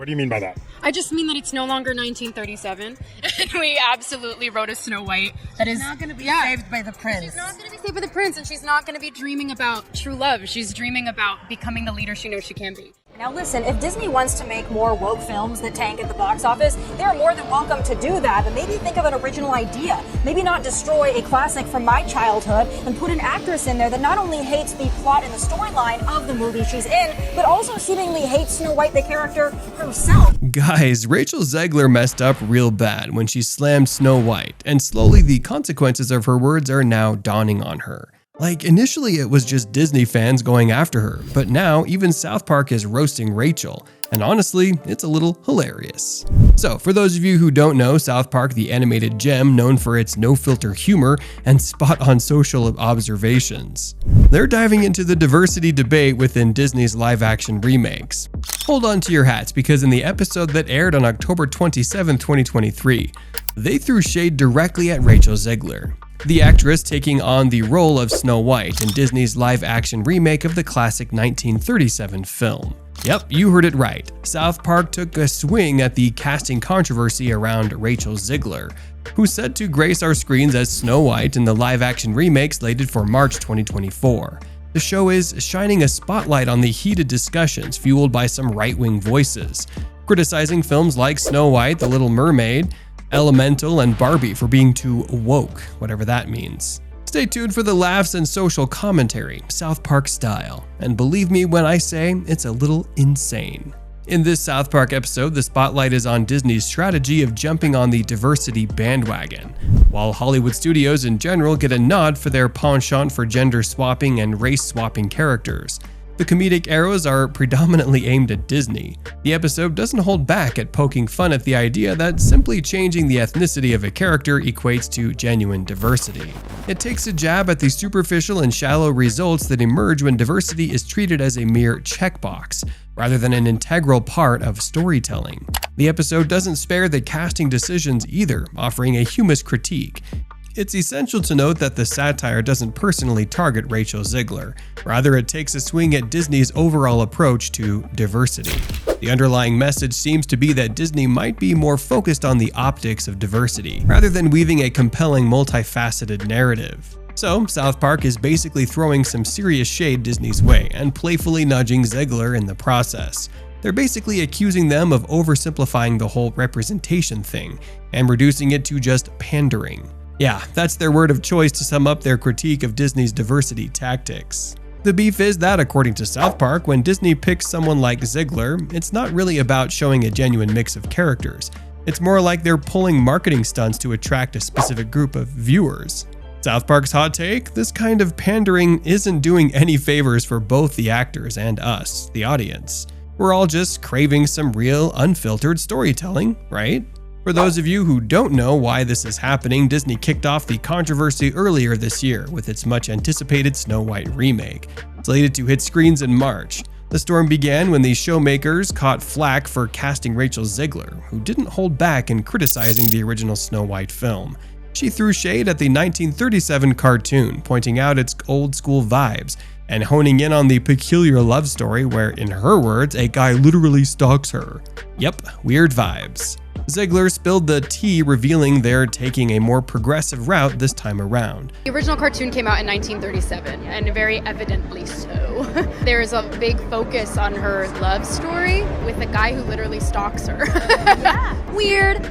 What do you mean by that? I just mean that it's no longer 1937, and we absolutely wrote a Snow White that is not going to be saved by the prince. She's not going to be saved by the prince, and she's not going to be dreaming about true love. She's dreaming about becoming the leader she knows she can be. Now listen, if Disney wants to make more woke films that tank at the box office, they're more than welcome to do that, but maybe think of an original idea. Maybe not destroy a classic from my childhood and put an actress in there that not only hates the plot and the storyline of the movie she's in, but also seemingly hates Snow White, the character herself. Guys, Rachel Zegler messed up real bad when she slammed Snow White, and slowly the consequences of her words are now dawning on her. Like, initially it was just Disney fans going after her, but now even South Park is roasting Rachel, and honestly, it's a little hilarious. So, for those of you who don't know, South Park, the animated gem known for its no-filter humor and spot-on social observations. They're diving into the diversity debate within Disney's live-action remakes. Hold on to your hats, because in the episode that aired on October 27, 2023, they threw shade directly at Rachel Zegler, the actress taking on the role of Snow White in Disney's live-action remake of the classic 1937 film. Yep, you heard it right. South Park took a swing at the casting controversy around Rachel Zegler, who's set to grace our screens as Snow White in the live-action remake slated for March 2024. The show is shining a spotlight on the heated discussions fueled by some right-wing voices, criticizing films like Snow White, The Little Mermaid, Elemental, and Barbie for being too woke, whatever that means. Stay tuned for the laughs and social commentary, South Park style, and believe me when I say it's a little insane. In this South Park episode, the spotlight is on Disney's strategy of jumping on the diversity bandwagon, while Hollywood studios in general get a nod for their penchant for gender swapping and race swapping characters. The comedic arrows are predominantly aimed at Disney. The episode doesn't hold back at poking fun at the idea that simply changing the ethnicity of a character equates to genuine diversity. It takes a jab at the superficial and shallow results that emerge when diversity is treated as a mere checkbox, rather than an integral part of storytelling. The episode doesn't spare the casting decisions either, offering a humorous critique. It's essential to note that the satire doesn't personally target Rachel Zegler. Rather, it takes a swing at Disney's overall approach to diversity. The underlying message seems to be that Disney might be more focused on the optics of diversity, rather than weaving a compelling, multifaceted narrative. So, South Park is basically throwing some serious shade Disney's way and playfully nudging Zegler in the process. They're basically accusing them of oversimplifying the whole representation thing and reducing it to just pandering. Yeah, that's their word of choice to sum up their critique of Disney's diversity tactics. The beef is that, according to South Park, when Disney picks someone like Zegler, it's not really about showing a genuine mix of characters. It's more like they're pulling marketing stunts to attract a specific group of viewers. South Park's hot take? This kind of pandering isn't doing any favors for both the actors and us, the audience. We're all just craving some real, unfiltered storytelling, right? For those of you who don't know why this is happening, Disney kicked off the controversy earlier this year with its much-anticipated Snow White remake, slated to hit screens in March. The storm began when the showmakers caught flack for casting Rachel Zegler, who didn't hold back in criticizing the original Snow White film. She threw shade at the 1937 cartoon, pointing out its old-school vibes, and honing in on the peculiar love story where, in her words, a guy literally stalks her. Yep, weird vibes. Zegler spilled the tea, revealing they're taking a more progressive route this time around. The original cartoon came out in 1937, and very evidently so. There's a big focus on her love story with a guy who literally stalks her. Yeah. Weird.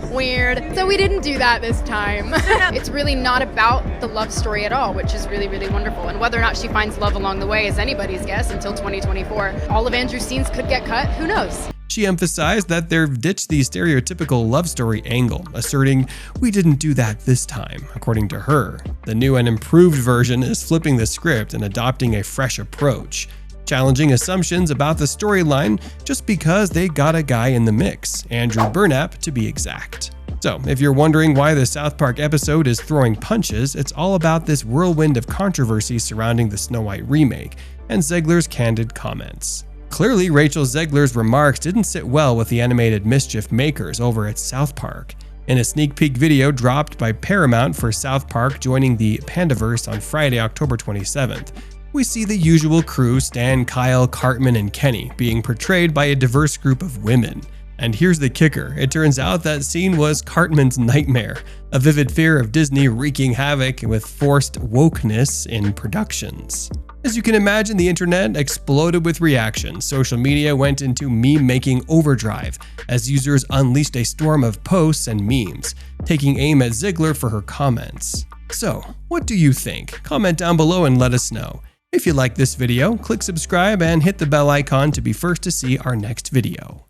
So we didn't do that this time. It's really not about the love story at all, which is really, really wonderful. And whether or not she finds love along the way is anybody's guess until 2024. All of Andrew's scenes could get cut, who knows? She emphasized that they've ditched the stereotypical love story angle, asserting, "We didn't do that this time," according to her. The new and improved version is flipping the script and adopting a fresh approach, challenging assumptions about the storyline just because they got a guy in the mix, Andrew Burnap to be exact. So, if you're wondering why the South Park episode is throwing punches, it's all about this whirlwind of controversy surrounding the Snow White remake and Zegler's candid comments. Clearly, Rachel Zegler's remarks didn't sit well with the animated mischief makers over at South Park. In a sneak peek video dropped by Paramount for South Park joining the Pandaverse on Friday, October 27th, we see the usual crew, Stan, Kyle, Cartman, and Kenny, being portrayed by a diverse group of women. And here's the kicker, it turns out that scene was Cartman's nightmare, a vivid fear of Disney wreaking havoc with forced wokeness in productions. As you can imagine, the internet exploded with reactions. Social media went into meme-making overdrive as users unleashed a storm of posts and memes, taking aim at Zegler for her comments. So, what do you think? Comment down below and let us know. If you like this video, click subscribe and hit the bell icon to be first to see our next video.